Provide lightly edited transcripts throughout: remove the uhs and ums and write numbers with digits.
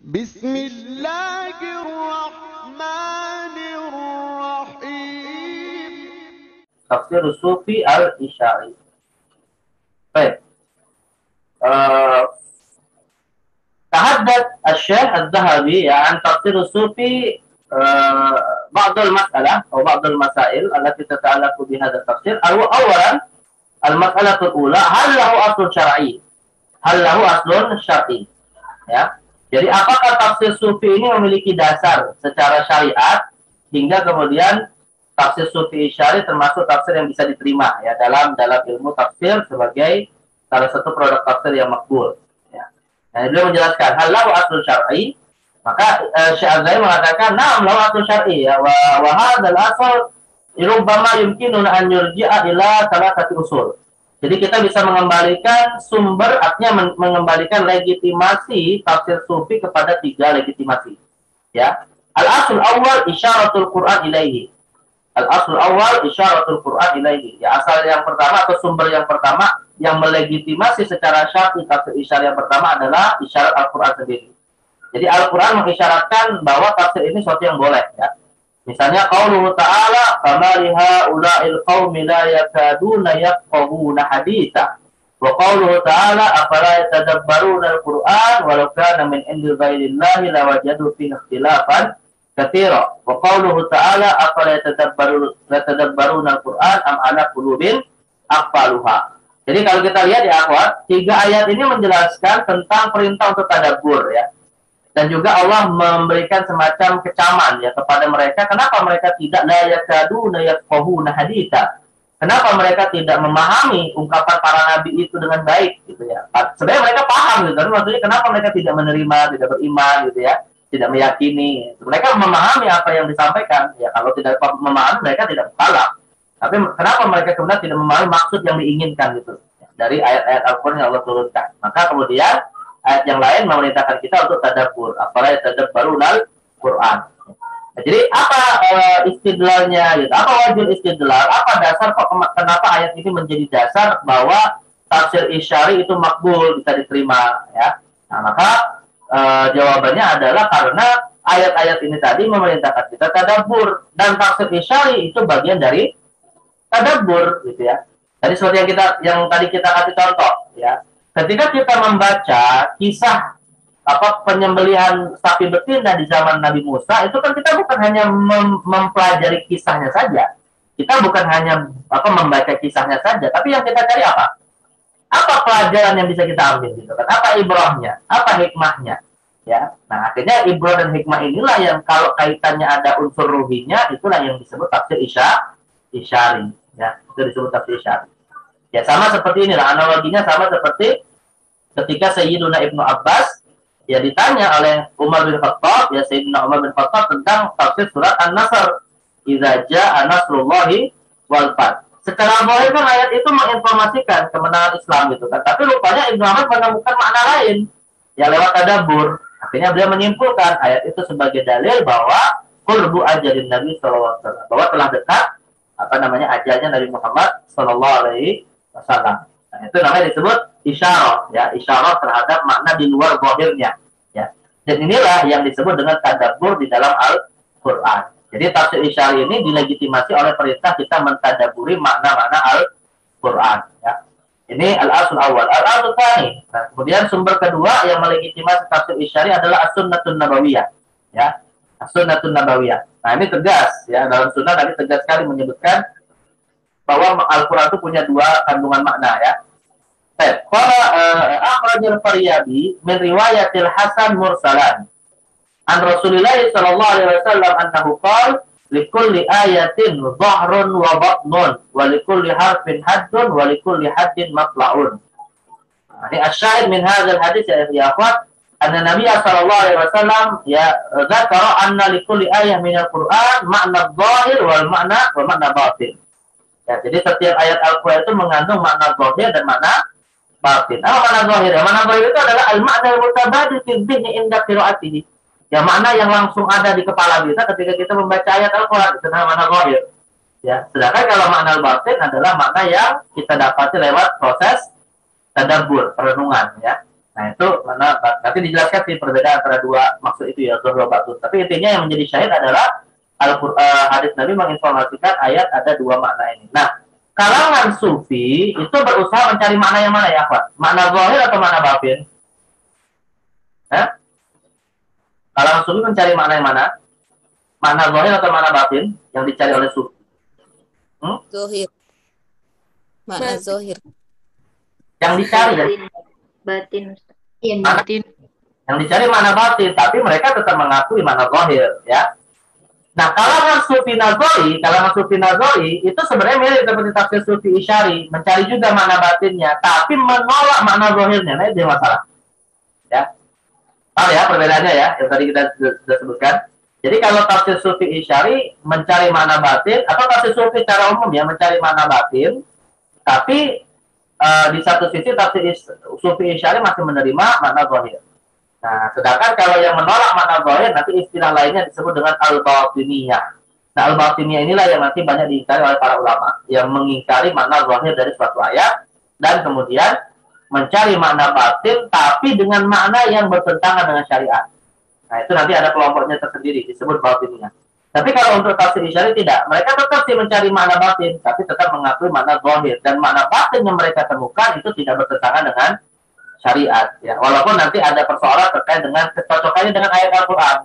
Bismillahirrahmanirrahim. Tafsir Sufi al-Isyari. Baik. Tahaddath Asy-Syaikh Az-Zahabi an tafsir Sufi بعض المسألة أو بعض المسائل التي تتعلق بهذا التفسير. أولا المسألة الأولى هل له أصل شرعي؟ Hal lahu aslun syar'i. Ya. Jadi apakah tafsir sufi ini memiliki dasar secara syariat hingga kemudian tafsir sufi syari termasuk tafsir yang bisa diterima ya dalam ilmu tafsir sebagai salah satu produk tafsir yang makbul. Ya. Nah, beliau menjelaskan hal lahu aslun syar'i, maka Syekh Az-Zahabi mengatakan na'am lahu aslun syar'i ya wa hadzal asl rubbama yumkinu an yurji'a ila thalathati usul. Jadi kita bisa mengembalikan sumber, artinya mengembalikan legitimasi tafsir sufi kepada 3 legitimasi. Ya, al-asul awal isyaratul Quran ilaihi. Al-asul awal isyaratul Quran ilaihi. Ya, asal yang pertama atau sumber yang pertama yang melegitimasi secara syar'i tafsir isyarah yang pertama adalah isyarat Al-Quran sendiri. Jadi Al-Quran mengisyaratkan bahwa tafsir ini sesuatu yang boleh. Ya. Misalnya qauluhu ta'ala famaliha ula'il qaumi la yakaduna yafqahuna haditha wa qauluhu ta'ala afala yatadabbaruna al-Qur'an walau kana min indi ghairillahi lawajadu fihi ikhtilafan katsira wa qauluhu ta'ala afala yatadabbaruna al-Qur'an am ala qulubin aqfaluha. Jadi kalau kita lihat ya akhwat, 3 ayat ini menjelaskan tentang perintah untuk tadabbur ya. Dan juga Allah memberikan semacam kecaman ya kepada mereka. Kenapa mereka tidak la yakaduna yafqahuna haditha? Kenapa mereka tidak memahami ungkapan para nabi itu dengan baik gitu ya? Sebenarnya mereka paham gitu, tapi maksudnya kenapa mereka tidak menerima, tidak beriman gitu ya, tidak meyakini. Mereka memahami apa yang disampaikan ya. Kalau tidak memahami mereka tidak salah. Tapi kenapa mereka kemudian tidak memahami maksud yang diinginkan gitu dari ayat-ayat Al-Qur'an yang Allah turunkan? Maka kemudian ayat yang lain memerintahkan kita untuk tadabbur. Apalagi tadabbarunal Quran. Nah, jadi apa istidlalnya? Gitu? Apa wajib istidlal? Apa dasar kok kenapa ayat ini menjadi dasar bahwa tafsir isyari itu makbul, bisa diterima? Ya. Nah, maka jawabannya adalah karena ayat-ayat ini tadi memerintahkan kita tadabbur, dan tafsir isyari itu bagian dari tadabbur, gitu ya. Tadi seperti yang tadi kita kasih contoh, ya. Ketika kita membaca kisah penyembelihan sapi betina di zaman Nabi Musa, itu kan kita bukan hanya mempelajari kisahnya saja. Kita bukan hanya membaca kisahnya saja, tapi yang kita cari apa? Apa pelajaran yang bisa kita ambil gitu kan? Apa ibrahnya? Apa hikmahnya? Ya. Nah, akhirnya ibrah dan hikmah inilah yang kalau kaitannya ada unsur ruhinya, itulah yang disebut tafsir isyari. Ya, itu disebut tafsir isyari. Ya sama seperti inilah, analoginya sama seperti ketika Sayyiduna Ibnu Abbas ya ditanya oleh Umar bin Khattab, ya Sayyidina Umar bin Khattab tentang tafsir surat An-Nasr, idza jaa nasrullahi wal fath. Secara zahir kan ayat itu menginformasikan kemenangan Islam gitu kan, tapi rupanya Ibnu Abbas menemukan makna lain ya lewat tadabbur. Akhirnya beliau menyimpulkan ayat itu sebagai dalil bahwa qurbu ajalin Nabi sallallahu alaihi wasallam, bahwa telah dekat ajalnya Nabi Muhammad sallallahu alaihi wasallam. Nah, itu namanya disebut isyarah ya, isyarah terhadap makna di luar zahirnya ya. Dan inilah yang disebut dengan tadabbur di dalam Al-Qur'an. Jadi tafsir isyarah ini dilegitimasi oleh perintah kita mentadabburi makna-makna Al-Qur'an ya. Ini al-asul awal. Al-asul tsani. Nah, kemudian sumber kedua yang melegitimasi tafsir isyarah adalah as-sunnatun nabawiyah ya. As-sunnatun nabawiyah. Nah, ini tegas ya, dalam sunnah tadi tegas sekali menyebutkan bahwa Al-Quran itu punya 2 kandungan makna ya. Qala akhrajal Faryabi min riwayatil Hasan mursalan an Rasulillah sallallahu alaihi wasallam annahu qala likulli ayatin dhahrun wa batnun wa likulli harfin haddun wa likulli haddin matla'un. Ini asyahid min hadzal hadis ya akhwat, anna Nabi sallallahu alaihi wasallam ya dzakara anna likulli ayah minal Qur'an makna dhahir wal makna batin. Ya, jadi setiap ayat Al-Quran itu mengandung makna zahir dan makna batin. Apa makna zahir? Makna zahir itu adalah al-makna al-mutabadil fi dhihni inda qira'atihi. Ya, makna yang langsung ada di kepala kita ketika kita membaca ayat Al-Quran, itu namanya makna zahir. Ya, sedangkan kalau makna batin adalah makna yang kita dapati lewat proses tadabbur, perenungan ya. Nah itu mana nanti dijelaskan sih perbedaan antara dua maksud itu ya zahir wa batin. Tapi intinya yang menjadi syahid adalah hadis Nabi menginformasikan ayat ada dua makna ini. Nah, kalangan sufi itu berusaha mencari makna yang mana ya, Pak? Makna zahir atau makna batin? Hah? Kalangan sufi mencari makna yang mana? Makna zahir atau makna batin yang dicari oleh sufi? Zohir. Makna zohir. Yang dicari dari batin. Iya, batin. Yang dicari makna batin, tapi mereka tetap mengakui makna zahir, ya. Nah, kalangan sufi nazari itu sebenarnya mirip seperti tafsir sufi isyari, mencari juga makna batinnya, tapi menolak makna zahirnya. Nah, itu masalah. Ya. Paham ya perbedaannya ya, yang tadi kita sudah sebutkan. Jadi kalau tafsir sufi isyari mencari makna batin, atau tafsir sufi secara umum ya mencari makna batin, tapi di satu sisi tafsir sufi isyari masih menerima makna zahir. Nah, sedangkan kalau yang menolak makna zahir nanti istilah lainnya disebut dengan al-batiniyah. Nah, al-batiniyah inilah yang nanti banyak diingkari oleh para ulama yang mengingkari makna zahir dari suatu ayat dan kemudian mencari makna batin tapi dengan makna yang bertentangan dengan syariat. Nah, itu nanti ada kelompoknya tersendiri disebut batiniyah. Tapi kalau untuk tafsir isyari tidak, mereka tetap sih mencari makna batin tapi tetap mengakui makna zahir dan makna batin yang mereka temukan itu tidak bertentangan dengan syariat ya, walaupun nanti ada persoalan terkait dengan kecocokannya dengan ayat Al-Quran.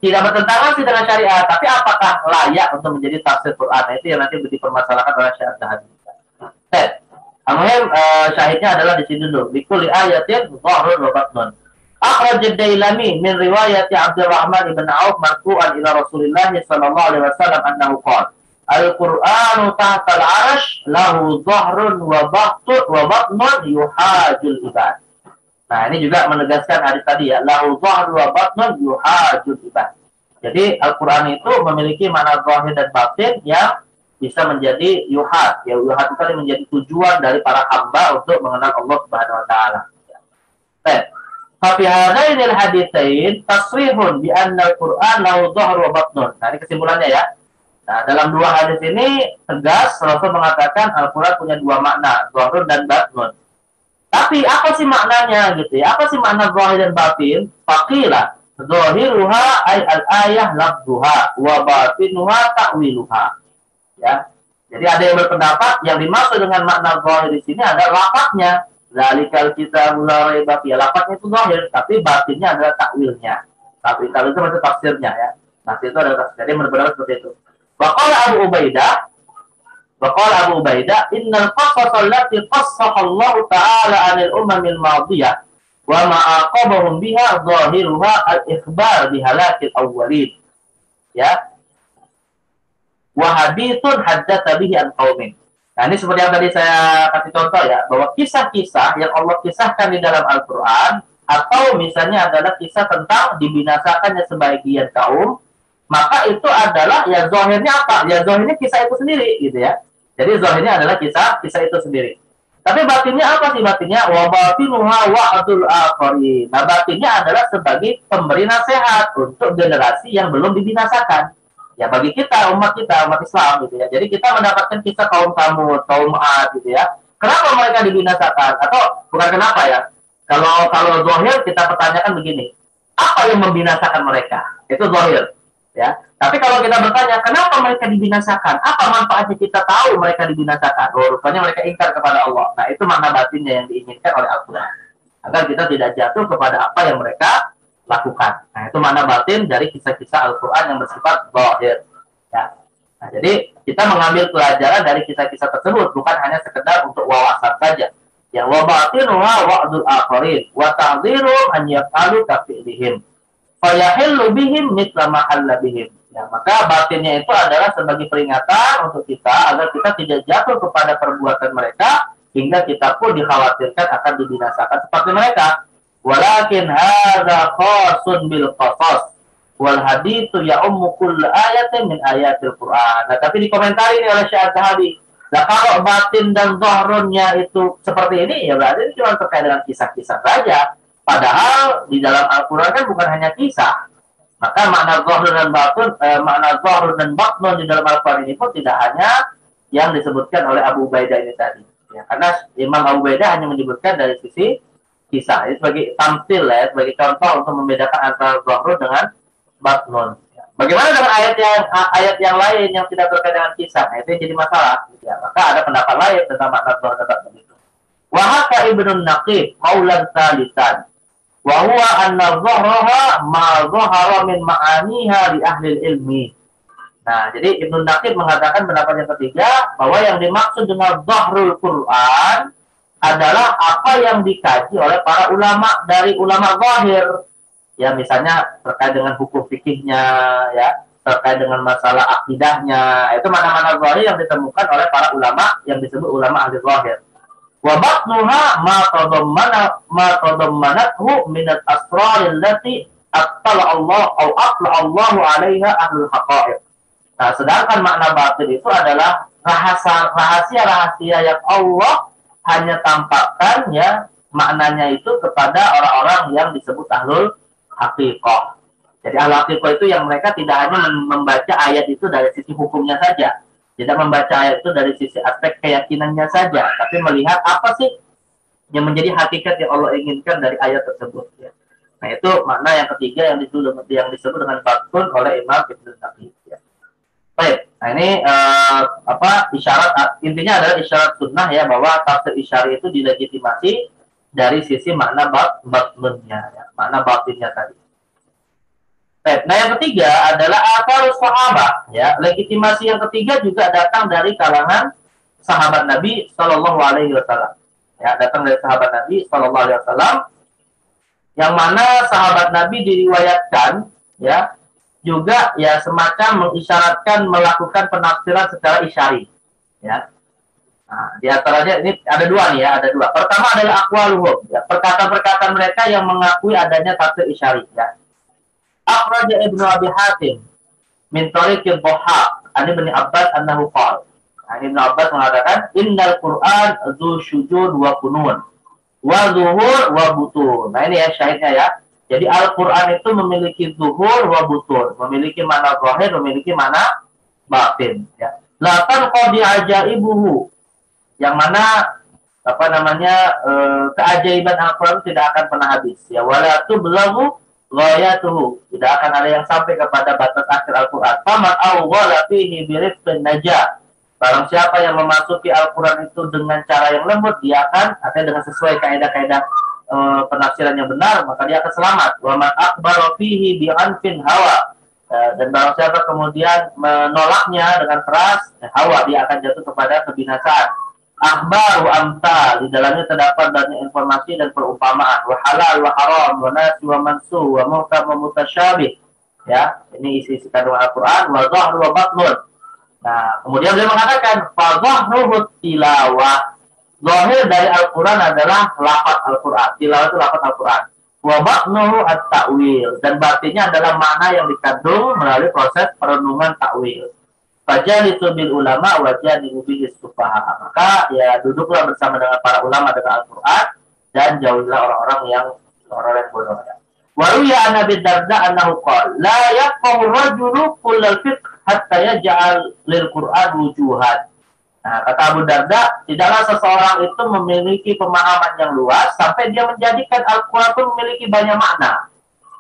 Tidak bertentangan sih dengan syariat, tapi apakah layak untuk menjadi tafsir Quran? Nah, itu yang nanti dipermasalahkan oleh Syekh Zahabi. Al-Muhim syahidnya adalah di sini dulu. Likulli ayatin dhahrun wa batnun. Akhraj ad-Dailami min riwayati Abdurrahman ibn Auf marfu'an ila Rasulillah sallallahu alaihi wasallam annahu qala Al-Qur'anu tahta al-'arsy lahu dhahrun wa batnun yuhajul ibad. Nah, ini juga menegaskan hadis tadi ya, lahu dhahru wa batnun yuhajul ibad. Jadi Al-Qur'an itu memiliki makna zahir dan batin yang bisa menjadi yuhad. Ya, yuhad itu tadi menjadi tujuan dari para hamba untuk mengenal Allah Subhanahu wa taala. Baik. Fa fi hadainil haditsain tasrihun bi anna Al-Qur'an lahu dhahru wa batnun. Nah, ini kesimpulannya ya. Nah, dalam dua hadis ini tegas Rasul mengatakan Al-Qur'an punya dua makna, dhahrun dan batnun. Tapi apa sih maknanya gitu ya? Apa sih makna zahir dan batin? Faqila zahiruha ay al-ayah lafzuha wa batinuha ta'wiluha. Ya. Jadi ada yang berpendapat yang dimaksud dengan makna zahir di sini adalah lafaznya. Zalikal kitabul la raiba fihi. Lafaznya itu zahir, tapi batinnya adalah takwilnya. Tapi kalau itu maksud tafsirnya ya. Tafsir itu adalah tafsir. Jadi benar-benar seperti itu. Wa qala Abu Ubaidah وقال أبو عبيدة إن القصص التي قصها الله تعالى عن الأمم الماضية وما عاقبهم بها ظاهرها الإخبار بهلاك الأولين ya wahadithun haddatsa bihi an qaumin. Nah, ini seperti yang tadi saya kasih contoh ya, bahwa kisah-kisah yang Allah kisahkan di dalam Al-Qur'an atau misalnya adalah kisah tentang dibinasakannya sebagian kaum, maka itu adalah ya zahirnya apa? Ya zahirnya kisah itu sendiri gitu ya. Jadi zahirnya adalah kisah itu sendiri. Tapi batinnya apa sih batinnya? Wa batinuha wa'dul akharin. Nah, batinnya adalah sebagai pemberi nasihat untuk generasi yang belum dibinasakan. Ya bagi kita, umat Islam gitu ya. Jadi kita mendapatkan kisah kaum Samud, kaum Ad gitu ya. Kenapa mereka dibinasakan? Atau bukan kenapa ya? Kalau zahir kita pertanyakan begini. Apa yang membinasakan mereka? Itu zahir. Ya. Tapi kalau kita bertanya, kenapa mereka dibinasakan? Apa manfaatnya kita tahu mereka dibinasakan? Oh, rupanya mereka ingkar kepada Allah. Nah, itu makna batinnya yang diinginkan oleh Al-Quran. Agar kita tidak jatuh kepada apa yang mereka lakukan. Nah, itu makna batin dari kisah-kisah Al-Quran yang bersifat zahir. Ya. Nah, jadi kita mengambil pelajaran dari kisah-kisah tersebut, bukan hanya sekedar untuk wawasan saja. Ya, wa batinuha wa'dul akharin wa ta'dhirum an yaf'alu kafi'lihim. Fa yahillu bihim mithla ma halla bihim. Ya, maka batinnya itu adalah sebagai peringatan untuk kita agar kita tidak jatuh kepada perbuatan mereka hingga kita pun dikhawatirkan akan dibinasakan seperti mereka. Walakin hadza khasun bil qasas wal haditsu ya'ummu kull ayatin min ayatil Qur'an. Nah, tapi dikomentari oleh Syekh Zahabi. Nah, kalau batin dan zahrunnya itu seperti ini, ya berarti itu cuma terkait dengan kisah-kisah saja. Padahal di dalam Al-Quran kan bukan hanya kisah. Maka makna zahir dan batun, makna zahir dan batnun di dalam Al-Quran ini pun tidak hanya yang disebutkan oleh Abu Ubaidah ini tadi. Ya, karena Imam Abu Ubaidah hanya menyebutkan dari sisi kisah. Ini sebagai tampil ya, sebagai contoh untuk membedakan antara zahru dengan batnun. Bagaimana dengan ayat yang lain yang tidak terkait dengan kisah? Nah, itu yang jadi masalah. Ya, maka ada pendapat lain tentang makna zahru dan batnun itu. Wahaka ibnu Naqib maulan salisan. Wa huwa anna dhahraha ma dhahara min ma'aniha li ahli ilmi. Nah, jadi Ibnu Naqib mengatakan pendapat yang ketiga bahwa yang dimaksud dengan dhahrul Quran adalah apa yang dikaji oleh para ulama dari ulama zahir. Ya, misalnya terkait dengan hukum fikihnya, ya, terkait dengan masalah akidahnya. Itu mana-mana zahir yang ditemukan oleh para ulama yang disebut ulama ahli zahir. Wa batnuha ma tadammanathu min al-asrar allati attala Allah atau atla Allah 'alaiha ahlul haqa'iq. Nah, sedangkan makna batin itu adalah rahasia-rahasia yang Allah hanya tampakkan ya maknanya itu kepada orang-orang yang disebut ahlul haqiqah. Jadi ahlul haqiqah itu yang mereka tidak hanya membaca ayat itu dari sisi hukumnya saja, tidak membaca ayat itu dari sisi aspek keyakinannya saja, tapi melihat apa sih yang menjadi hakikat yang Allah inginkan dari ayat tersebut. Ya. Nah, itu makna yang ketiga yang disebut dengan batun oleh Imam Ibnu Naqib. Ya. Baik, nah ini isyarat, intinya adalah isyarat sunnah ya, bahwa tafsir isyari itu dilegitimasi dari sisi makna batnunnya, ya, makna batinnya tadi. Nah, yang ketiga adalah asal sahabat, ya. Legitimasi yang ketiga juga datang dari kalangan sahabat Nabi Shallallahu Alaihi Wasallam. Ya, datang dari sahabat Nabi Shallallahu Alaihi Wasallam, yang mana sahabat Nabi diriwayatkan, ya, juga ya semacam mengisyaratkan melakukan penafsiran secara isyari, ya. Nah, di antaranya ini ada dua nih ya, ada dua. Pertama adalah aqwaluhum, ya, perkataan-perkataan mereka yang mengakui adanya tafsir isyari, ya. Akhraja Ibnu Abi Hatim min tariqil Dhahhak an Ibnu Abbas annahu qala. Ibnu Abbas mengatakan innal Qur'an dzu syujud wa kunun wa zuhur wa butun. Nah, ini ya syahidnya ya. Jadi Al-Qur'an itu memiliki zuhur wa butun, memiliki makna zahir, memiliki makna batin, ya. La tanqadi ajaibuhu, yang mana keajaiban Al-Qur'an tidak akan pernah habis, ya. Wala tublaghu ghayatuhu, tidak akan ada yang sampai kepada batas akhir Al-Quran. Faman awwala fihi birifqin najah. Barang siapa yang memasuki Al-Quran itu dengan cara yang lembut, dia akan, artinya dengan sesuai kaidah-kaidah penafsiran yang benar, maka dia akan selamat. Wa man akbara fihi bi'anfin hawa. Dan barang siapa kemudian menolaknya dengan keras, hawa, dia akan jatuh kepada kebinasaan. Akhbar wa amsal, di dalamnya terdapat banyak informasi dan perumpamaan. Wa halal wa haram wa nasi wa mansuh wa muhkam wa mutasyabih. Ya, ini isi kandungan Al-Quran. Wa zahru wa batnun. Nah, kemudian beliau mengatakan fa zahru tilawah. Zahir dari Al-Quran adalah lafaz Al-Quran. Tilawah itu lafaz Al-Quran. Wa batnuhu at-ta'wil, dan batinnya adalah makna yang dikandung melalui proses perenungan ta'wil. Fajalisu bil ulama wajanibu bihi sufaha. Maka ya duduklah bersama dengan para ulama dengan Al-Quran dan jauhilah orang-orang yang bodoh. Wa ruya an Abi Darda annahu qala la yaqaw rajulu kullal fiqh hatta yaj'al lil Qur'an wujuhan. Nah, kata Abu Darda, tidaklah seseorang itu memiliki pemahaman yang luas sampai dia menjadikan Al-Quran itu memiliki banyak makna.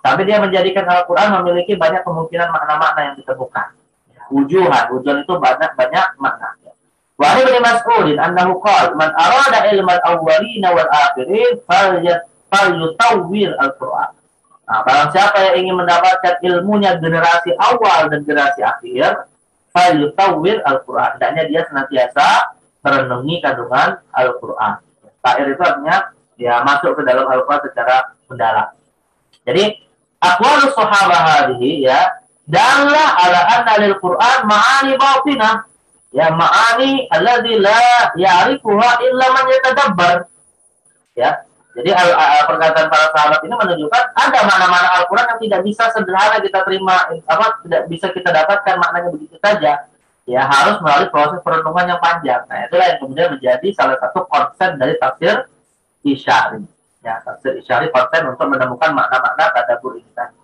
Sampai dia menjadikan Al-Quran memiliki banyak kemungkinan makna-makna yang ditemukan. Wujuhan itu banyak makna. Wa Ibnu Mas'ud annahu qala man arada ilmal awwalin wal akhirin falyutawwil al-Qur'an. Nah, barang siapa yang ingin mendapatkan ilmunya generasi awal dan generasi akhir, falyutawwil al-Qur'an. Hendaknya dia senantiasa merenungi kandungan Al-Qur'an. Ta'ir itu artinya dia masuk ke dalam Al-Qur'an secara mendalam. Jadi aqwalus sahabah hadhihi, ya, dalla ala anna lil Qur'an ma'ani batinah, ya, ma'ani alladzi la ya'rifuha illa man yatadabbar. Ya, jadi perkataan para sahabat ini menunjukkan ada makna-makna Al-Quran yang tidak bisa sederhana kita terima, tidak bisa kita dapatkan maknanya begitu saja. Ya, harus melalui proses perenungan yang panjang. Nah, itulah yang kemudian menjadi salah satu konsep dari tafsir isyari. Ya, tafsir isyari konsep untuk menemukan makna-makna tadabbur ini tadi.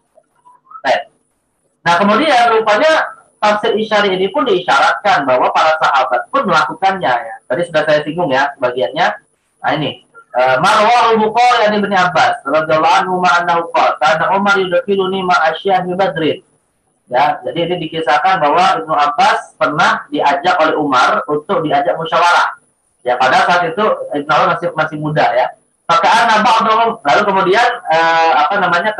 Nah, kemudian rupanya tafsir isyari ini pun diisyaratkan bahwa para sahabat pun melakukannya, ya. Tadi sudah saya singgung ya sebagiannya. Nah, ini Marwah Bukhari an Ibnu Abbas radhiyallahu anhu annahu qala kana Umar yudkhiluni ma'asyihi Badrin. Ya, jadi ini dikisahkan bahwa Ibnu Abbas pernah diajak oleh Umar untuk diajak musyawarah. Ya, pada saat itu Ibnu Abbas masih muda ya. Maka lalu kemudian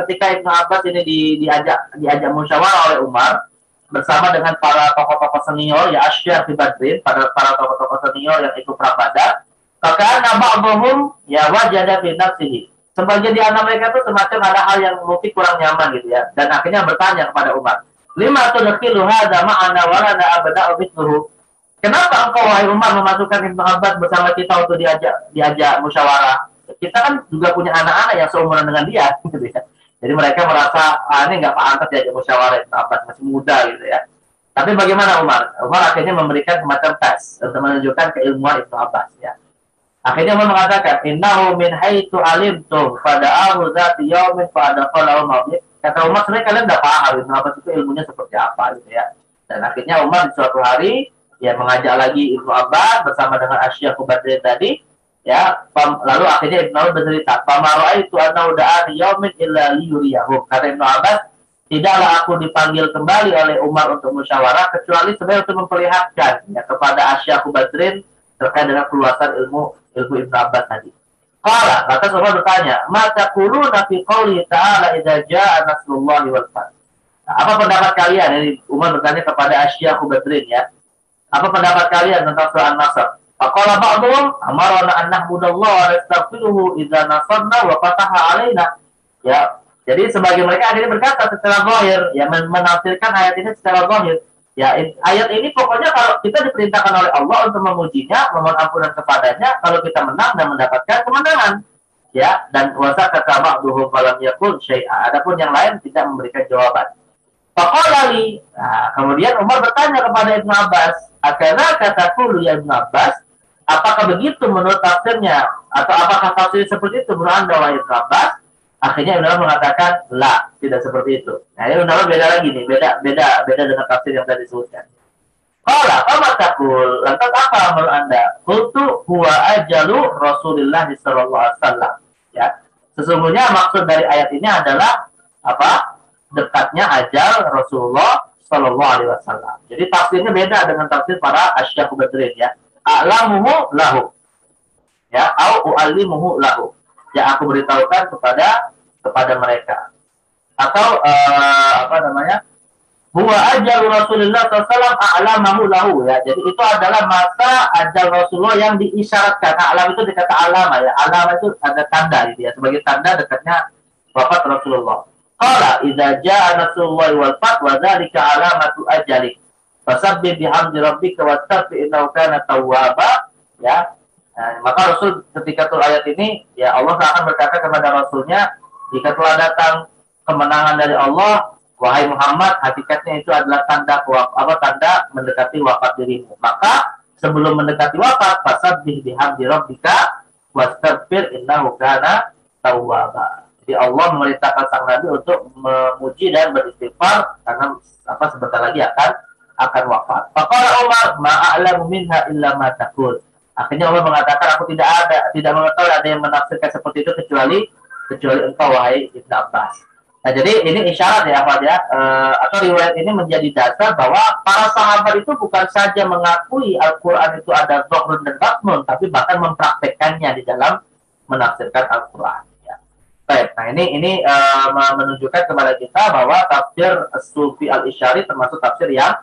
ketika Ibnu Abbas ini diajak musyawarah oleh Umar bersama dengan para tokoh-tokoh senior ya Asy'ar fi Badrin, para tokoh-tokoh senior yang ikut perang Badar. Maka ba'dhum ya wajada fi nafsihi. Sebagian di antara mereka itu semacam ada hal yang mungkin kurang nyaman gitu ya. Dan akhirnya bertanya kepada Umar, "Lima tudkhilu hadza ma'ana wa lana abna'u mithluhu?" Kenapa engkau wahai Umar memasukkan Ibnu Abbas bersama kita untuk diajak musyawarah? Kita kan juga punya anak-anak yang seumuran dengan dia gitu ya. Jadi mereka merasa ini nggak pantas diajak musyawarah, Ibnu Abbas masih muda gitu ya. Tapi bagaimana Umar? Umar akhirnya memberikan semacam tes untuk menunjukkan keilmuan Ibnu Abbas ya. Akhirnya Umar mengatakan, innahu min haitsu alimtum fada'ahu dzati yaumin fa'adaqalahu mawdi. Kata Umar, sebenarnya kalian udah paham Ibnu Abbas itu ilmunya seperti apa gitu ya. Dan akhirnya Umar di suatu hari ya mengajak lagi Ibnu Abbas bersama dengan Asy'ar Badrin tadi ya. Lalu akhirnya Ibnu Abbas bercerita, "Famara'aitu annahu da'ani yaumin illa liyuriyahum." Kata Ibnu Abbas, tidaklah aku dipanggil kembali oleh Umar untuk musyawarah kecuali sebenarnya untuk memperlihatkan ya kepada Asy'ar Badrin terkait dengan keluasan ilmu Ibnu Abbas tadi. Qala, lantas Umar bertanya, "Mata quluna fi qouli ta'ala idza jaa'a nasrullahi wal fath?" Nah, apa pendapat kalian? Ini Umar bertanya kepada Asy'ar Badrin ya. Apa pendapat kalian tentang surah An-Nasr? Faqala ba'dhum amarna an na'budallaha wa nastaghfiruhu idza nasarna wa fataha 'alaina. Ya, jadi sebagian mereka akhirnya berkata secara zahir, ya menafsirkan ayat ini secara zahir. Ya, ayat ini pokoknya kalau kita diperintahkan oleh Allah untuk memujinya, memohon ampunan kepadanya, kalau kita menang dan mendapatkan kemenangan. Ya, dan wasa kata ba'dhum falam yakul syai'a. Adapun yang lain tidak memberikan jawaban. Faqala li. Nah, kemudian Umar bertanya kepada Ibnu Abbas, "Akana kataku ya Ibnu Abbas, apakah begitu menurut tafsirnya atau apakah tafsir seperti itu menurut Anda wahai Ibnu Abbas?" Akhirnya Ibnu Abbas mengatakan, "La, tidak seperti itu." Nah, ini Ibnu Abbas beda lagi nih, beda dengan tafsir yang tadi disebutkan. Qala, "Fama taqul?" Lantas apa menurut Anda? Qultu huwa ajalu Rasulullah sallallahu alaihi wasallam. Ya. Sesungguhnya maksud dari ayat ini adalah apa? Dekatnya ajal Rasulullah sallallahu alaihi wasallam. Jadi tafsirnya beda dengan tafsir para Asy'ar Badrin ya. A'lamuhu lahu. Ya, au u'allimuhu lahu. Yang aku beritahukan kepada mereka. Atau huwa ajal Rasulullah SAW a'lamahu lahu ya. Jadi itu adalah masa ajal Rasulullah yang diisyaratkan. Alam itu dikata alama ya. Alama itu ada tanda gitu ya. Sebagai tanda dekatnya wafat Rasulullah. Qala idza jaa nasrullahi wal fath wa dzalika alamatu ajalik. Fasabbih bihamdi rabbika wastaghfir innahu kana tawwaba ya. Nah, maka Rasul ketika turun ayat ini, ya Allah akan berkata kepada Rasulnya, jika telah datang kemenangan dari Allah, wahai Muhammad, hakikatnya itu adalah tanda mendekati wafat dirimu. Maka sebelum mendekati wafat, fasabbih bihamdi rabbika wastaghfir innahu kana tawwaba. Jadi Allah memerintahkan sang Nabi untuk memuji dan beristighfar karena sebentar lagi akan wafat. Faqala Umar, ma'a'lamu minha illa ma taqul. Akhirnya Allah mengatakan, aku tidak mengetahui ada yang menafsirkan seperti itu kecuali engkau wahai Ibnu Abbas. Nah, jadi ini isyarat ya, Pak ya, atau riwayat ini menjadi dasar bahwa para sahabat itu bukan saja mengakui Al-Quran itu ada dhahrun dan batnun, tapi bahkan mempraktekkannya di dalam menafsirkan Al-Quran. Ya. Baik, nah ini menunjukkan kepada kita bahwa tafsir As-Sufi Al-Isyari termasuk tafsir yang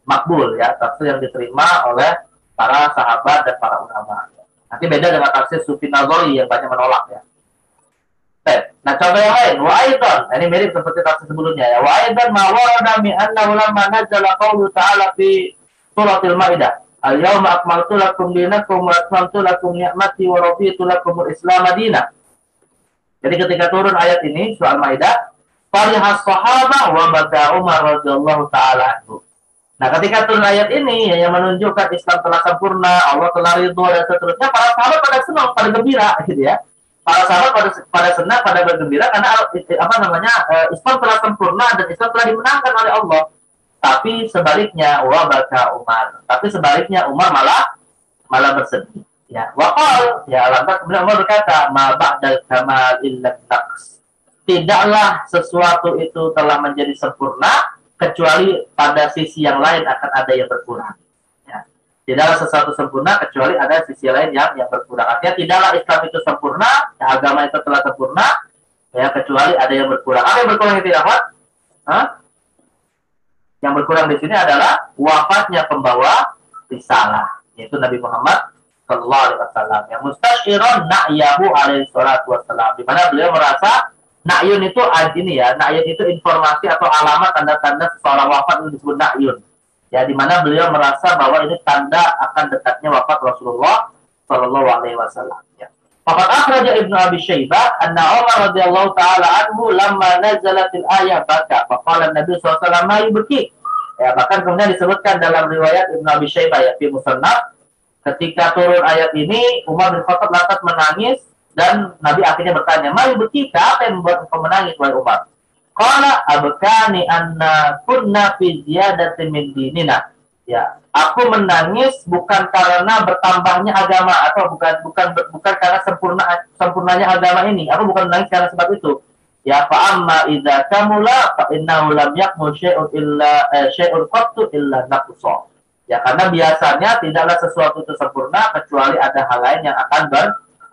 makbul ya, tafsir yang diterima oleh para sahabat dan para ulama. Nanti beda dengan tafsir Sufi Nazari yang banyak menolak ya. Nah, contoh yang lain, wa aidan, ini mirip seperti tafsir sebelumnya ya. Wa aidan ma warada min anna ulama nazala qaulu ta'ala fi suratil Maidah. Al-yawma akmaltu lakum dinakum wa atmamtu lakum ni'mati wa raditu lakum al-Islam madina. Jadi ketika turun ayat ini surah Al-Maidah, farihas sahabah wa baka Umar radhiyallahu taala anhu. Nah, ketika turun ayat ini yang menunjukkan Islam telah sempurna, Allah telah ridho dan seterusnya, para sahabat pada senang, pada gembira, gitu ya. Para sahabat pada senang, pada bergembira karena Islam telah sempurna dan Islam telah dimenangkan oleh Allah. Tapi sebaliknya, wa baka Umar. Tapi sebaliknya Umar malah bersedih. Ya, waqal, ya lantas kemudian Umar berkata, ma ba'dal kamal illa naqs. Tidaklah sesuatu itu telah menjadi sempurna kecuali pada sisi yang lain akan ada yang berkurang. Ya. Tidaklah sesuatu sempurna kecuali ada sisi lain yang berkurang. Artinya tidaklah Islam itu sempurna, ya, agama itu telah sempurna, ya kecuali ada yang berkurang. Apa yang berkurang itu apa? Yang berkurang di sini adalah wafatnya pembawa risalah, yaitu Nabi Muhammad Sallallahu Alaihi Wasallam. Yang mustasyiron na'yahu alaihi salatu wassalam, di mana beliau merasa na'yun itu ini ya, na'yun itu informasi atau alamat tanda-tanda seseorang wafat itu disebut na'yun. Ya, di mana beliau merasa bahwa ini tanda akan dekatnya wafat Rasulullah Sallallahu Alaihi Wasallam. Ya. Faqad akhraja Ibnu Abi Syaibah anna Umar radhiyallahu taala anhu lamma nazalatil ayah baka faqala Nabi sallallahu alaihi wasallam ma yubki. Ya, bahkan kemudian disebutkan dalam riwayat Ibnu Abi Syaibah ya fi Musannaf, ketika turun ayat ini Umar bin Khattab lantas menangis dan Nabi akhirnya bertanya, "Ma yubki, apa yang membuat engkau menangis wahai Umar?" Qala abkani anna kunna fi ziyadatin min dinina. Ya, aku menangis bukan karena bertambahnya agama atau bukan karena sempurnanya agama ini. Aku bukan menangis karena sebab itu. Ya, fa amma idza kamula fa innahu lam yakmul syai'un illa syai'un qattu illa naqsa. Ya, karena biasanya tidaklah sesuatu itu sempurna kecuali ada hal lain yang akan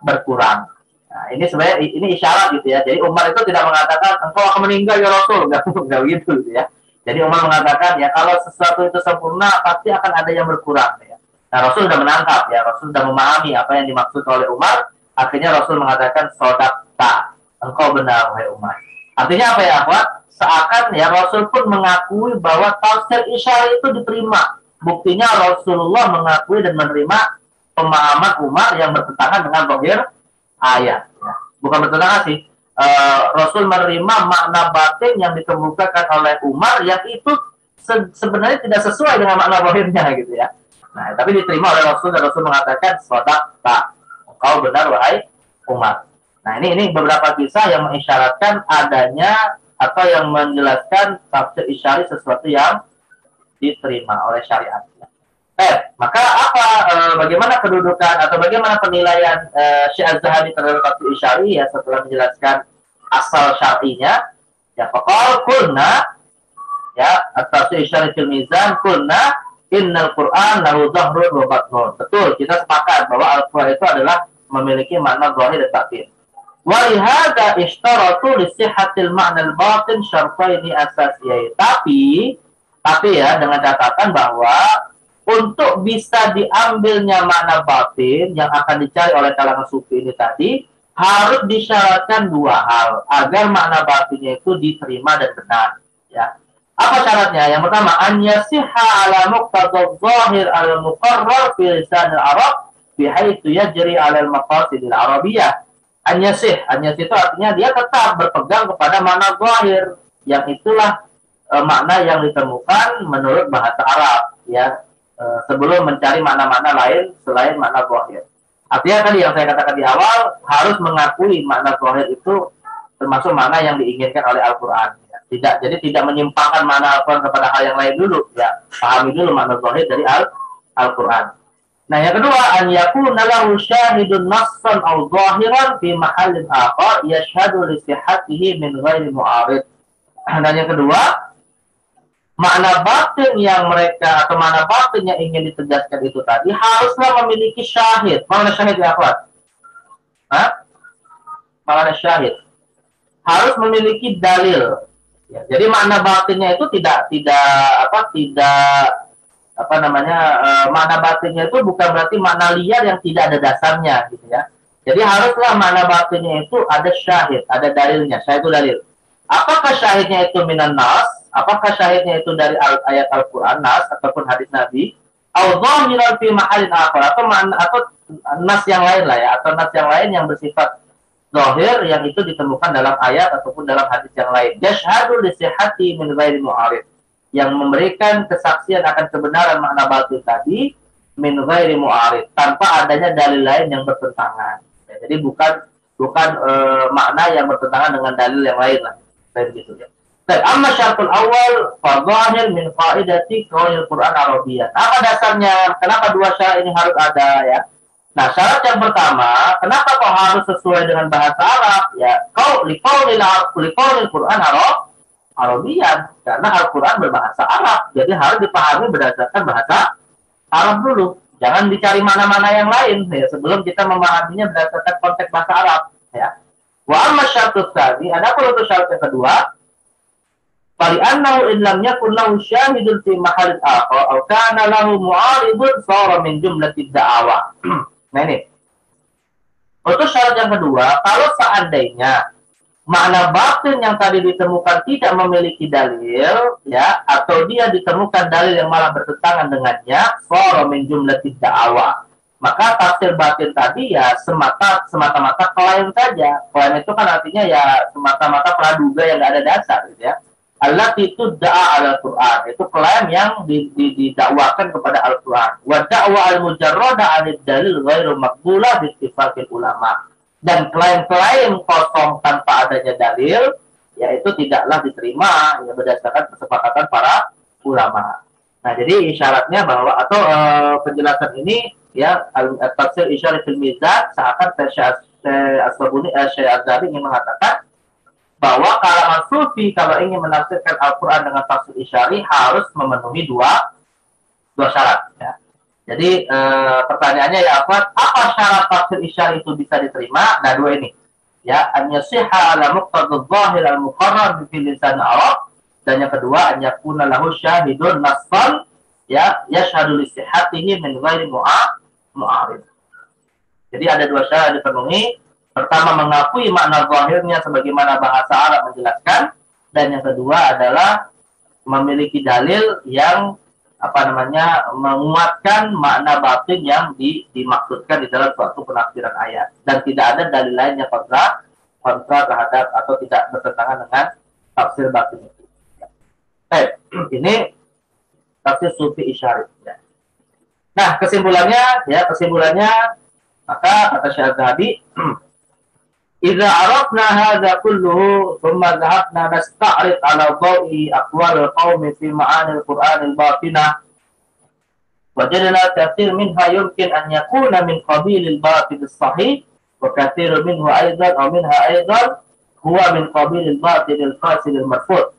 berkurang. Nah, ini sebenarnya ini isyarat gitu ya. Jadi Umar itu tidak mengatakan engkau akan meninggal ya Rasul, enggak begitu gitu ya. Jadi Umar mengatakan ya kalau sesuatu itu sempurna pasti akan ada yang berkurang ya. Nah, Rasul sudah menangkap ya, Rasul sudah memahami apa yang dimaksud oleh Umar. Akhirnya Rasul mengatakan sodakta, engkau benar wahai Umar. Artinya apa ya, Ahwat? Seakan ya Rasul pun mengakui bahwa tafsir isyarat itu diterima. Buktinya Rasulullah mengakui dan menerima pemahaman Umar yang bertentangan dengan zahir ayat. Ya. Bukan bertentangan sih. Rasul menerima makna batin yang dikemukakan oleh Umar yang itu sebenarnya tidak sesuai dengan makna zahirnya gitu ya. Nah, tapi diterima oleh Rasul dan Rasul mengatakan sodakta, engkau benar wahai Umar. Nah, ini beberapa kisah yang mengisyaratkan adanya atau yang menjelaskan tafsir isyarat sesuatu yang diterima oleh syariat. Maka apa? Bagaimana kedudukan atau bagaimana penilaian Syekh Az-Zahabi terhadap tafsir isyari ya setelah menjelaskan asal syar'inya? Ya, faqal kulna ya tafsir isyari fil mizan kulna innal Qur'an lahu dhahrun wa batnun. Betul, kita sepakat bahwa Al-Qur'an itu adalah memiliki makna zahir dan batin. Wa lihadza ishtaratu li sihhatil ma'na al-batin syartaini asasiyain. Tapi ya dengan catatan bahwa untuk bisa diambilnya makna batin yang akan dicari oleh kalangan sufi ini tadi harus disyaratkan dua hal agar makna batinnya itu diterima dan benar. Ya. Apa syaratnya? Yang pertama, an yasihha ala muqtadadh zahir al-muqarrar fi lisan al-Arab bihaitsu yajri ala al-maqasid al-arabiyyah. An yasih itu artinya dia tetap berpegang kepada makna zahir yang itulah makna yang ditemukan menurut bahasa Arab ya. Sebelum mencari makna-makna lain selain makna zahir. Artinya tadi yang saya katakan di awal harus mengakui makna zahir itu termasuk makna yang diinginkan oleh Al-Quran. Ya. Jadi tidak menyimpangkan makna Al-Quran kepada hal yang lain dulu. Ya, pahami dulu makna zahir dari Al-Quran. Nah, yang kedua, an yakuna lahu syahidun nassan aw zahiran fi mahallin akhar yashhadu li sihhatihi min ghairi mu'arid. Dan yang kedua, makna batin yang mereka atau makna batin yang ingin ditegaskan itu tadi haruslah memiliki syahid. Makna syahid ya, Akhwat? Makna syahid harus memiliki dalil. Ya, jadi makna batinnya itu tidak makna batinnya itu bukan berarti makna liar yang tidak ada dasarnya gitu ya. Jadi haruslah makna batinnya itu ada syahid, ada dalilnya. Syahid itu dalil. Apakah syahidnya itu minan nas? Apakah syahidnya itu dari ayat Al-Quran, nas, ataupun hadis Nabi? Al-Zahiran fi mahallin akhar, atau nas yang lain lah ya, atau nas yang lain yang bersifat zahir yang itu ditemukan dalam ayat ataupun dalam hadis yang lain. Yashhadu li sihhati min ghairi mu'arid, yang memberikan kesaksian akan kebenaran makna batin tadi min ghairi mu'arid, tanpa adanya dalil lain yang bertentangan. Ya, jadi bukan makna yang bertentangan dengan dalil yang lain lah. Begitu ya. Amma syartul awal fadhahir min qaidati qaulil Qur'an Arabiyyah. Apa dasarnya? Kenapa dua syarat ini harus ada ya? Nah, syarat yang pertama, kenapa kok harus sesuai dengan bahasa Arab? Ya, kau liqaulil Quran Arabian, karena Al-Quran berbahasa Arab, jadi harus dipahami berdasarkan bahasa Arab dulu. Jangan dicari mana-mana yang lain ya, sebelum kita memahaminya berdasarkan konteks bahasa Arab. Ya. Wa amma syartut tadi, adapun untuk syarat yang kedua, fali annahu in lam yakun lahu syahidun fi mahallin akhar aw kana lahu mu'aridun sara min jumlatid da'awa. Nah ini. Untuk syarat yang kedua, kalau seandainya makna batin yang tadi ditemukan tidak memiliki dalil, ya, atau dia ditemukan dalil yang malah bertentangan dengannya, sara min jumlatid da'awa. Maka tafsir batin tadi ya semata-mata klaim saja. Klaim itu kan artinya ya semata-mata praduga yang nggak ada dasar, gitu ya. Allati tudda'a al-Qur'an, itu klaim yang didakwakan kepada Al-Qur'an. Wa da'wa al-mujarrada 'anid dalil ghairu maqbulah bi ittifaqil ulama. Dan klaim-klaim kosong tanpa adanya dalil, yaitu tidaklah diterima ya, berdasarkan kesepakatan para ulama. Nah, jadi isyaratnya bahwa atau penjelasan ini ya tafsir isyarat fil mizan seakan Syekh Az-Zahabi ingin mengatakan bahwa kalangan sufi kalau ingin menafsirkan Al-Quran dengan tafsir isyari harus memenuhi dua syarat. Ya. Jadi pertanyaannya ya apa syarat tafsir isyari itu bisa diterima? Nah, dua ini. Ya, an yasihha ala muqtadadh dhahir al-muqarrar bi lisan Arab, dan yang kedua an yakuna lahu syahidun nassan ya yashhadu li sihhatihi min ghairi mu'arid. Jadi ada dua syarat dipenuhi. Pertama, mengakui makna zahirnya sebagaimana bahasa Arab menjelaskan, dan yang kedua adalah memiliki dalil yang menguatkan makna batin yang dimaksudkan di dalam suatu penafsiran ayat, dan tidak ada dalil lain yang kontra terhadap atau tidak bertentangan dengan tafsir batin itu. Ini tafsir sufi isyari. Ya. Nah, kesimpulannya maka kata Syekh Az-Zahabi, idza arafna hadza kulluhu thumma dhahabna nasta'rid ala dhawi aqwal al-qaumi fi ma'ani al-Qur'an al-batinah wajadna katsir minha yumkin an yakuna min qabil al-batil as-sahih wa katsir minhu aidan aw minha aidan huwa min qabil al-batil al-fasid al-marfud.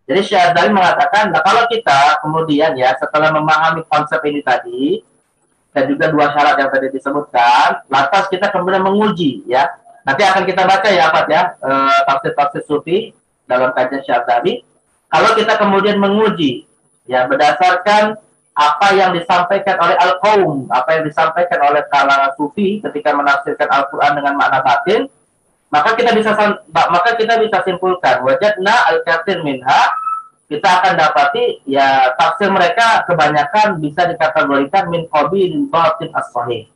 Jadi Syekh Az-Zahabi mengatakan, nah kalau kita kemudian ya setelah memahami konsep ini tadi dan juga dua syarat yang tadi disebutkan, lantas kita kemudian menguji ya. Nanti akan kita baca ya Pak ya, tafsir-tafsir sufi dalam kajian Syekh Az-Zahabi. Kalau kita kemudian menguji ya berdasarkan apa yang disampaikan oleh al-qaum, apa yang disampaikan oleh kalangan sufi ketika menafsirkan Al-Qur'an dengan makna batin, maka kita bisa simpulkan wajadna al-katsir minha, kita akan dapati ya tafsir mereka kebanyakan bisa dikategorikan min qabilil batin as-sahih.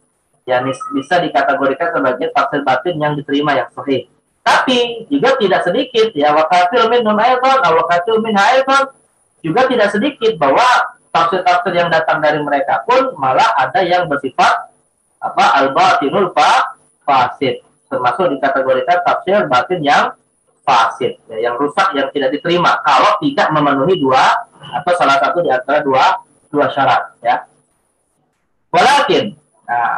Ya bisa dikategorikan sebagai tafsir batin yang diterima yang sahih. Tapi juga tidak sedikit ya wa katsir minhum aidan wa katsir minha aidan, juga tidak sedikit bahwa tafsir-tafsir yang datang dari mereka pun malah ada yang bersifat al-batinul fasid, termasuk dikategorikan tafsir batin yang fasid, ya, yang rusak, yang tidak diterima kalau tidak memenuhi dua atau salah satu di antara dua syarat ya.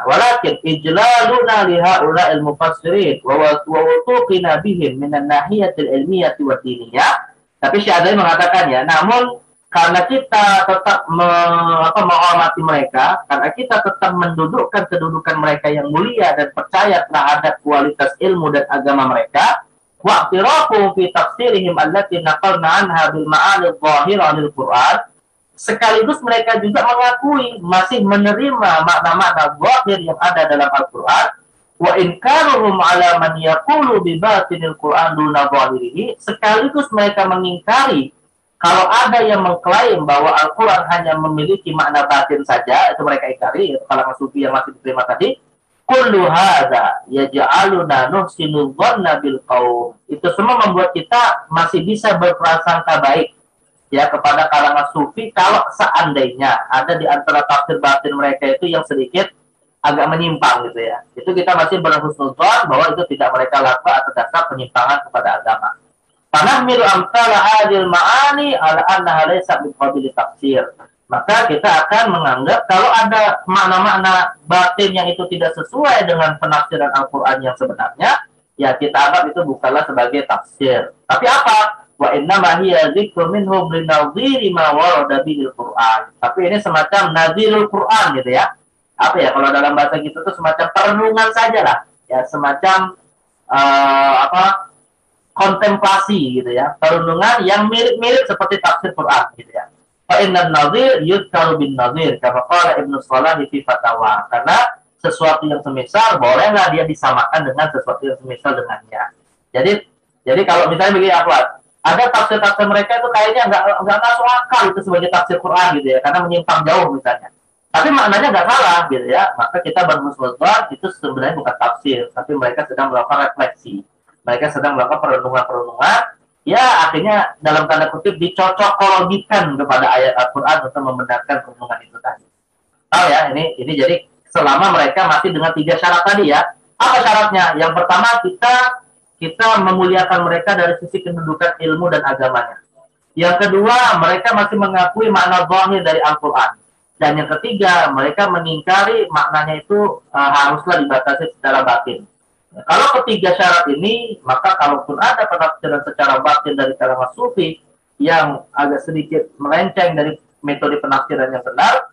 Walakin ijlaluna li haula'il mufassirin wa wutuqina bihim min an-nahiyatil ilmiyyati wa diniyah. Tapi Syekh Az-Zahabi mengatakan ya, namun karena kita tetap menghormati mereka, karena kita tetap mendudukkan kedudukan mereka yang mulia dan percaya terhadap kualitas ilmu dan agama mereka, wa'tirafu fi tafsirihim allati naqalna anha bil ma'ani adh-dhahira lil Qur'an, sekaligus mereka juga mengakui masih menerima makna-makna zahir yang ada dalam Al-Qur'an, wa inkaruhum ala man yaqulu bi batinil Qur'an duna zahirihi, sekaligus mereka mengingkari kalau ada yang mengklaim bahwa Al-Qur'an hanya memiliki makna batin saja, itu mereka ingkari, itu kalangan sufi yang masih diterima tadi. Kullu hadza yaj'aluna nuhsinu dhanna bil qaum. Itu semua membuat kita masih bisa berprasangka baik ya kepada kalangan sufi kalau seandainya ada di antara tafsir batin mereka itu yang sedikit agak menyimpang gitu ya. Itu kita masih berhusnudzon bahwa itu tidak mereka lakukan atas dasar penyimpangan kepada agama. Panahmilu amsala hadil ma'ani ala annaha laysa min qabil tafsir. maka kita akan menganggap kalau ada makna-makna batin yang itu tidak sesuai dengan penafsiran Al-Quran yang sebenarnya, ya kita anggap itu bukanlah sebagai tafsir. Tapi apa? Wa inna ma hiya dzikru minhum linadhiri ma warada bihil Qur'an. Tapi ini semacam nadhirul Qur'an gitu ya. Apa ya, kalau dalam bahasa gitu tuh semacam perenungan saja lah. Ya, semacam kontemplasi gitu ya. Perenungan yang mirip-mirip seperti tafsir Qur'an gitu ya. Fa inna nadhir yuzkaru bin nadhir kama qala Ibnu Shalah fi Fatawa. Karena sesuatu yang semisal bolehlah dia disamakan dengan sesuatu yang semisal dengannya. Jadi kalau misalnya begini Akhwat, ada tafsir-tafsir mereka itu kayaknya nggak masuk akal itu sebagai tafsir Quran gitu ya, karena menyimpang jauh misalnya. Tapi maknanya nggak salah gitu ya, maka kita berhusnuzon itu sebenarnya bukan tafsir, tapi mereka sedang melakukan refleksi, mereka sedang melakukan perenungan-perenungan. Ya akhirnya dalam tanda kutip dicocokologikan kepada ayat Al-Quran untuk membenarkan perenungan itu tadi. Tahu ya, ini jadi selama mereka masih dengan 3 syarat tadi ya. Apa syaratnya? Yang pertama kita memuliakan mereka dari sisi kedudukan ilmu dan agamanya. Yang kedua, mereka masih mengakui makna zahir dari Al-Quran. Dan yang ketiga, mereka mengingkari maknanya itu haruslah dibatasi secara batin. Kalau ketiga syarat ini, maka kalaupun ada penafsiran secara batin dari kalangan sufi yang agak sedikit melenceng dari metode penafsiran yang benar,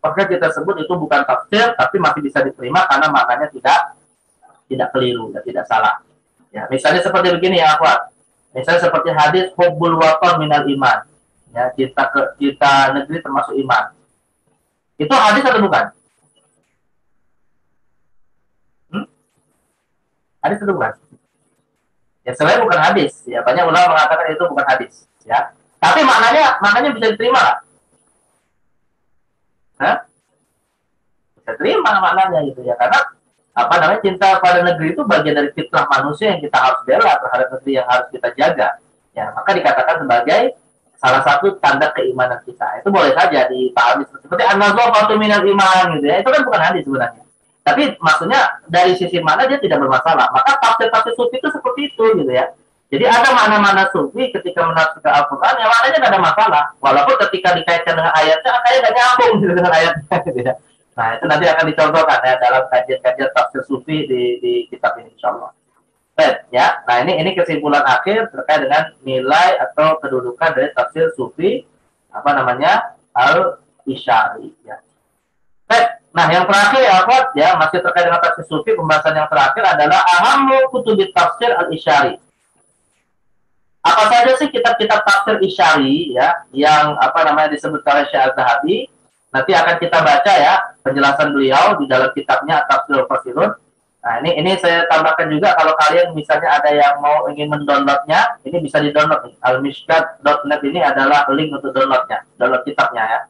maka kita sebut itu bukan tafsir, tapi masih bisa diterima karena maknanya tidak keliru dan tidak salah. Ya, misalnya seperti begini ya, Akhwat. Misalnya seperti hadis hubbul watan minal iman. Ya, cinta negeri termasuk iman. Itu hadis atau bukan? Hadis atau bukan? Ya, sebenarnya bukan hadis. Ya, banyak ulama mengatakan itu bukan hadis. Ya, tapi maknanya bisa diterima nggak? Hah? Bisa terima maknanya gitu ya, karena cinta pada negeri itu bagian dari fitrah manusia yang kita harus bela terhadap negeri yang harus kita jaga. Ya, maka dikatakan sebagai salah satu tanda keimanan kita. Itu boleh saja dipahami seperti an-nazafatu minal iman gitu ya. Itu kan bukan hadis sebenarnya. Tapi maksudnya dari sisi mana dia tidak bermasalah. Maka tafsir-tafsir sufi itu seperti itu gitu ya. Jadi ada makna-makna sufi ketika menafsirkan Al-Quran yang maknanya tidak ada masalah. Walaupun ketika dikaitkan dengan ayatnya, kayaknya nggak nyambung gitu dengan ayatnya gitu ya. Nah, itu nanti akan dicontohkan ya dalam kajian-kajian tafsir sufi di kitab ini insyaallah. Baik, ya. Nah, ini kesimpulan akhir terkait dengan nilai atau kedudukan dari tafsir sufi al-Isyari ya. Baik. Nah, yang terakhir ya, Akhwat, ya, masih terkait dengan tafsir sufi, pembahasan yang terakhir adalah ahammu kutubit tafsir al-Isyari. Apa saja sih kitab-kitab tafsir Isyari ya yang disebut oleh Syekh Az-Zahabi? Nanti akan kita baca ya penjelasan beliau di dalam kitabnya Tafsirul Fasirun. Nah, ini saya tambahkan juga kalau kalian misalnya ada yang ingin mendownloadnya, ini bisa di-download nih. Almishkat.net ini adalah link untuk download kitabnya ya.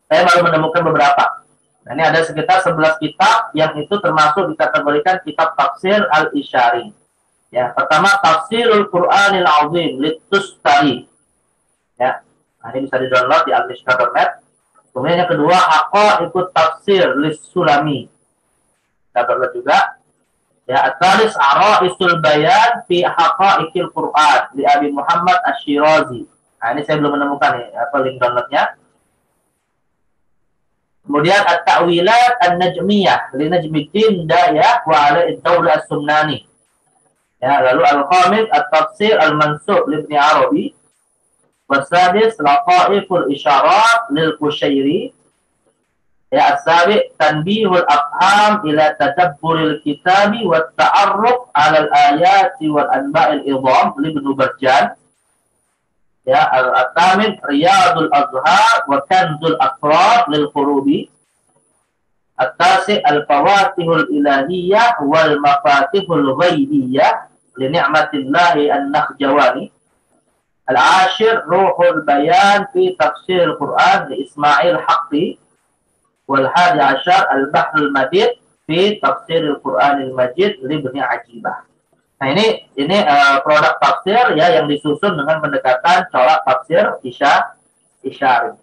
Saya baru menemukan beberapa. Nah, ini ada sekitar 11 kitab yang itu termasuk dikategorikan kitab tafsir al-Isyari. Ya, pertama Tafsirul Qur'anil Azim Litustari. Ya. Nah, ini bisa di-download di almishkat.net. Kemudian yang kedua, Haqa'iqut Tafsir Lis-Sulami. Kita download juga. Ya, At-Talis Ara'isul Bayan fi Haqa'iqil Qur'an di Abi Muhammad Asy-Syirazi. Nah, ini saya belum menemukan nih link downloadnya. Kemudian At-Ta'wilat An-Najmiyah li Najmiddin Dayah wa Ala'id Dawla As-Sunnani. Ya, lalu Al-Khamis At-Tafsir Al-Mansub li Ibnu Arabi. Wasadis Laqaiful Isyarat lil Qushairi. Ya, as-sabi Tanbihul Afham ila tadabburil kitabi wa ta'arruf 'ala al-ayati wal anba'il idham li Ibnu Barjan. Ya, al-Atamin Riyadul Azhar wa Kanzul Asrar lil Qurubi. At-Tasi Al-Fawatihul Ilahiyah wal Mafatihul Ghaibiyah li Ni'matillahi An-Nakhjawani. Al-Ashir Ruhul Bayan fi Tafsir Al-Quran li Ismail Haqqi. Wal Hadi Ashar Al-Bahrul Madid fi Tafsir Al-Quran Al-Majid li Ibnu Ajibah. Nah, ini produk tafsir ya yang disusun dengan pendekatan corak tafsir Isyari.